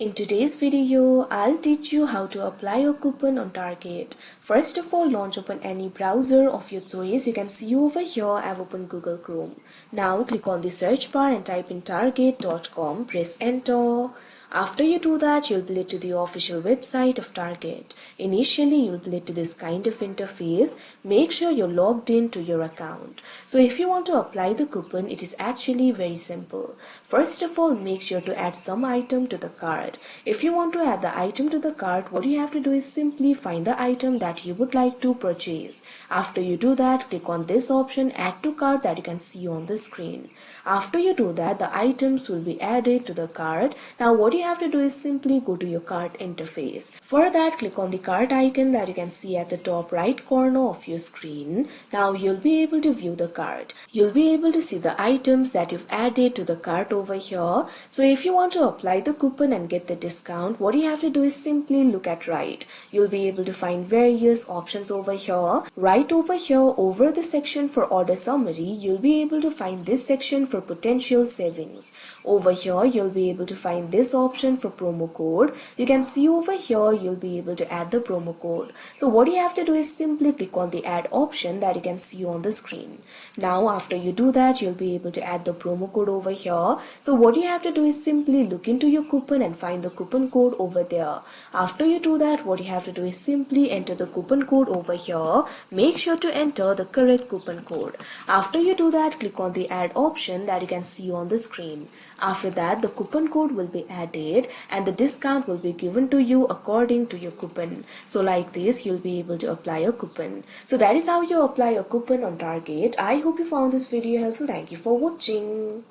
In today's video, I'll teach you how to apply a coupon on Target. First of all, launch open any browser of your choice. You can see over here I've opened Google Chrome. Now click on the search bar and type in target.com. Press enter. After you do that, you'll be led to the official website of Target. Initially, you'll be led to this kind of interface. Make sure you're logged in to your account. So if you want to apply the coupon, it is actually very simple. First of all, make sure to add some item to the cart. If you want to add the item to the cart, what you have to do is simply find the item that you would like to purchase. After you do that, click on this option, add to cart, that you can see on the screen. After you do that, the items will be added to the cart. Now what you have to do is simply go to your cart interface. For that, click on the cart icon that you can see at the top right corner of your screen. Now you'll be able to view the cart. You'll be able to see the items that you've added to the cart over here. So if you want to apply the coupon and get the discount, what you have to do is simply look at right. You'll be able to find various options over here. Right over here, over the section for order summary, you'll be able to find this section for potential savings. Over here, you'll be able to find this option for promo code. You can see over here, you'll be able to add the promo code. So what you have to do is simply click on the add option that you can see on the screen. Now after you do that, you'll be able to add the promo code over here. So what you have to do is simply look into your coupon and find the coupon code over there. After you do that, what you have to do is simply enter the coupon code over here. Make sure to enter the correct coupon code. After you do that, click on the add option that you can see on the screen. After that, the coupon code will be added and the discount will be given to you according to your coupon. So like this, you'll be able to apply a coupon. So that is how you apply a coupon on Target. I hope you found this video helpful. Thank you for watching.